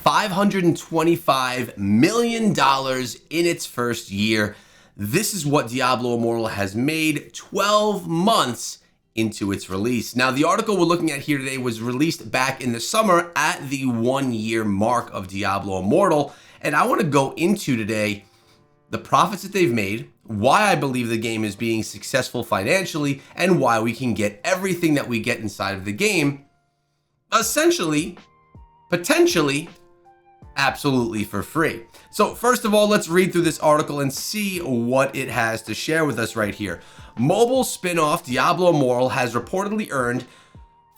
$525 million in its first year. This is what Diablo Immortal has made 12 months into its release. Now, the article we're looking at here today was released back in the summer at the 1-year mark of Diablo Immortal. And I want to go into today the profits that they've made, why I believe the game is being successful financially, and why we can get everything that we get inside of the game, essentially, potentially, absolutely for free. So first of all, let's read through this article and see what it has to share with us right here. Mobile spin-off Diablo Immortal has reportedly earned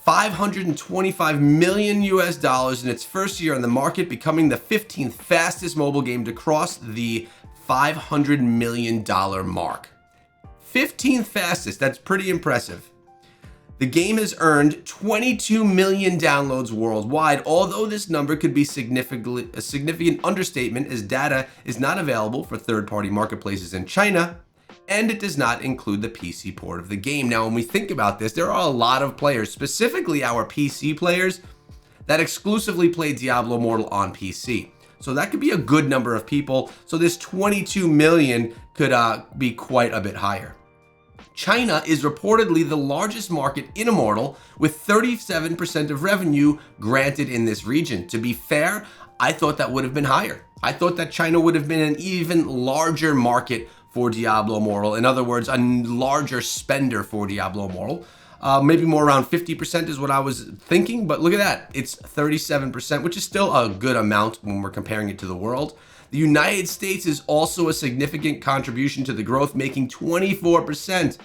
$525 million in its first year on the market, becoming the 15th fastest mobile game to cross the $500 million mark. 15th fastest, that's pretty impressive. The game has earned 22 million downloads worldwide, although this number could be a significant understatement as data is not available for third-party marketplaces in China, and it does not include the PC port of the game. Now, when we think about this, there are a lot of players, specifically our PC players, that exclusively play Diablo Immortal on PC. So that could be a good number of people. So this 22 million could be quite a bit higher. China is reportedly the largest market in Immortal, with 37% of revenue granted in this region. To be fair, I thought that would have been higher. I thought that China would have been an even larger market for Diablo Immortal. In other words, a larger spender for Diablo Immortal. Maybe more around 50% is what I was thinking, but look at that. It's 37%, which is still a good amount when we're comparing it to the world. The United States is also a significant contribution to the growth, making 24%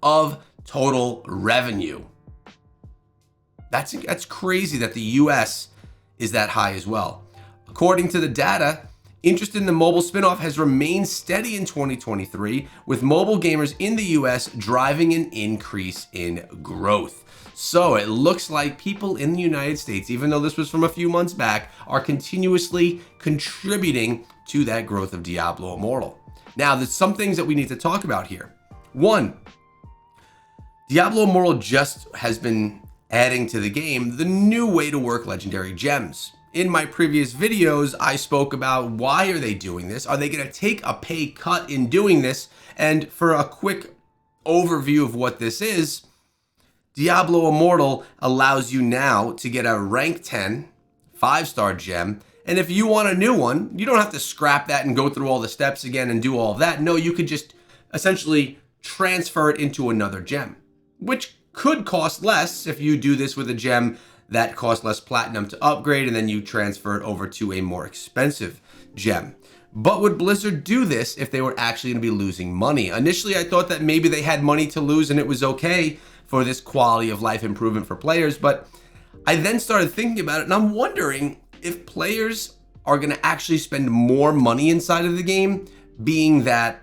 of total revenue. That's crazy that the US is that high as well. According to the data, interest in the mobile spinoff has remained steady in 2023, with mobile gamers in the US driving an increase in growth. So it looks like people in the United States, even though this was from a few months back, are continuously contributing to that growth of Diablo Immortal. Now, there's some things that we need to talk about here. One, Diablo Immortal just has been adding to the game the new way to work legendary gems. In my previous videos, I spoke about why are they doing this? Are they going to take a pay cut in doing this? And for a quick overview of what this is, Diablo Immortal allows you now to get a rank 10 5-star gem. And if you want a new one, you don't have to scrap that and go through all the steps again and do all of that. No, you could just essentially transfer it into another gem, which could cost less if you do this with a gem that costs less platinum to upgrade, and then you transfer it over to a more expensive gem. But would Blizzard do this if they were actually going to be losing money? Initially, I thought that maybe they had money to lose and it was okay for this quality of life improvement for players. But I then started thinking about it, and I'm wondering if players are going to actually spend more money inside of the game, being that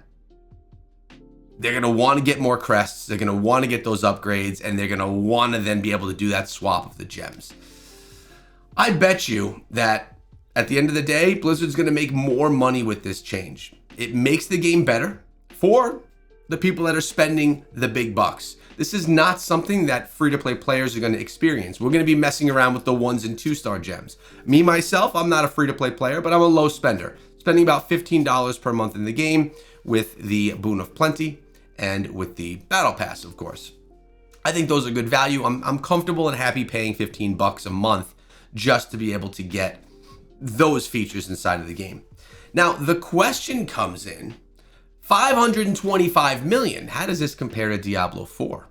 they're going to want to get more crests, they're going to want to get those upgrades, and they're going to want to then be able to do that swap of the gems. I bet you that at the end of the day, Blizzard's going to make more money with this change. It makes the game better for the people that are spending the big bucks. This is not something that free-to-play players are going to experience. We're going to be messing around with the 1 and 2-star gems. Me, myself, I'm not a free-to-play player, but I'm a low spender, spending about $15 per month in the game with the Boon of Plenty and with the Battle Pass, of course. I think those are good value. I'm comfortable and happy paying $15 a month just to be able to get those features inside of the game. Now, the question comes in, $525 million. How does this compare to Diablo 4?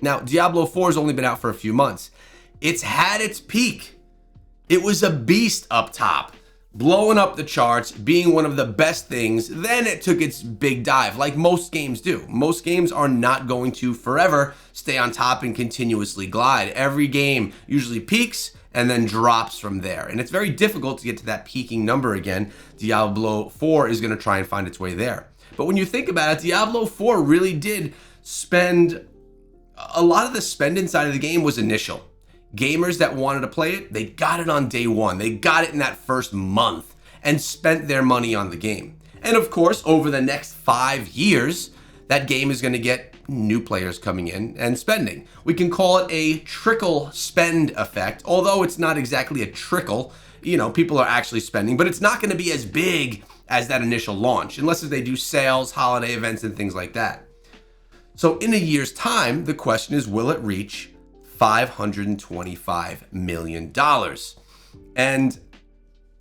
Now, Diablo 4 has only been out for a few months. It's had its peak. It was a beast up top, blowing up the charts, being one of the best things. Then it took its big dive, like most games do. Most games are not going to forever stay on top and continuously glide. Every game usually peaks and then drops from there. And it's very difficult to get to that peaking number again. Diablo 4 is going to try and find its way there. But when you think about it, Diablo 4 really did spend, a lot of the spend inside of the game was initial. Gamers that wanted to play it, they got it on day one. They got it in that first month and spent their money on the game. And of course, over the next 5 years, that game is going to get new players coming in and spending. We can call it a trickle spend effect, although it's not exactly a trickle. You know, people are actually spending, but it's not going to be as big as that initial launch, unless they do sales, holiday events, and things like that. So in a year's time, the question is, will it reach $525 million? And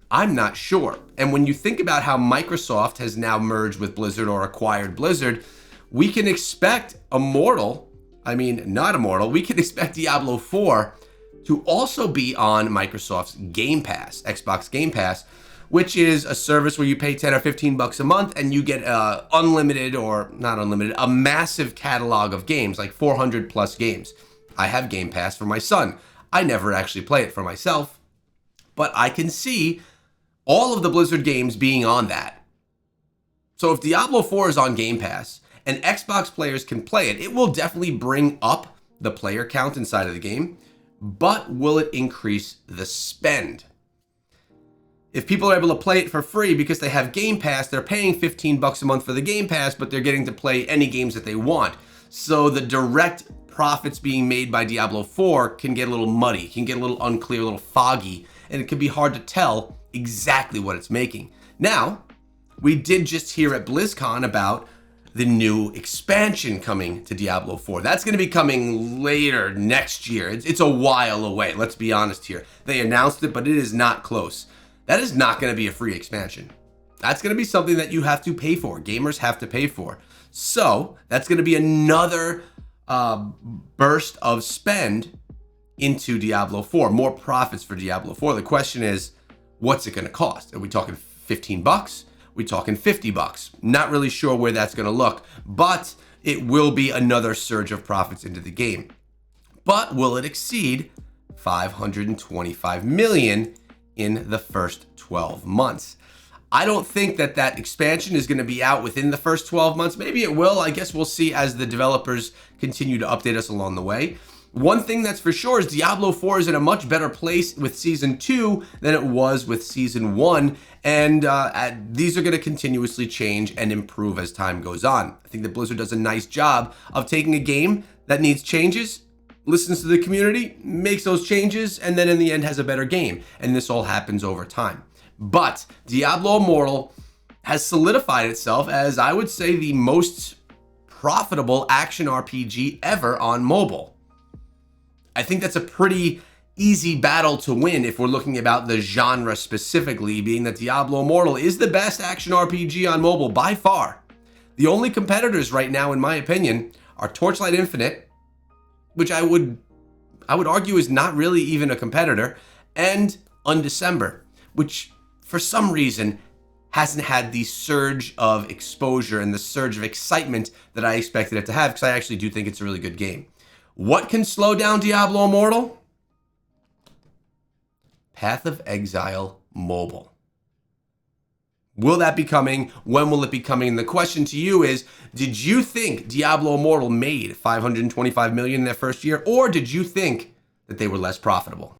I'm not sure. And when you think about how Microsoft has now merged with Blizzard or acquired Blizzard, we can expect we can expect Diablo 4 to also be on Microsoft's Game Pass, Xbox Game Pass, which is a service where you pay 10 or 15 bucks a month and you get unlimited, or not unlimited, a massive catalog of games, like 400 plus games. I have Game Pass for my son. I never actually play it for myself, but I can see all of the Blizzard games being on that. So if Diablo 4 is on Game Pass and Xbox players can play it, it will definitely bring up the player count inside of the game, but will it increase the spend? If people are able to play it for free because they have Game Pass, they're paying 15 bucks a month for the Game Pass, but they're getting to play any games that they want. So the direct profits being made by Diablo 4 can get a little muddy, can get a little unclear, a little foggy, and it can be hard to tell exactly what it's making. Now, we did just hear at BlizzCon about the new expansion coming to Diablo 4. That's going to be coming later next year. It's a while away, let's be honest here. They announced it, but it is not close. That is not going to be a free expansion. That's going to be something that you have to pay for. Gamers have to pay for. So that's going to be another burst of spend into Diablo 4, more profits for Diablo 4. The question is, what's it going to cost? Are we talking 15 bucks? Are we talking 50 bucks? Not really sure where that's going to look, but it will be another surge of profits into the game. But will it exceed 525 million in the first 12 months? I don't think that expansion is going to be out within the first 12 months. Maybe it will. I guess we'll see as the developers continue to update us along the way. One thing that's for sure is Diablo 4 is in a much better place with Season 2 than it was with Season 1, and these are going to continuously change and improve as time goes on. I think that Blizzard does a nice job of taking a game that needs changes, listens to the community, makes those changes, and then in the end has a better game. And this all happens over time. But Diablo Immortal has solidified itself as, I would say, the most profitable action RPG ever on mobile. I think that's a pretty easy battle to win if we're looking about the genre specifically, being that Diablo Immortal is the best action RPG on mobile by far. The only competitors right now, in my opinion, are Torchlight Infinite, which I would argue is not really even a competitor, and Undecember, which for some reason hasn't had the surge of exposure and the surge of excitement that I expected it to have, because I actually do think it's a really good game. What can slow down Diablo Immortal? Path of Exile Mobile. Will that be coming? When will it be coming? And the question to you is, did you think Diablo Immortal made $525 million in their first year, or did you think that they were less profitable?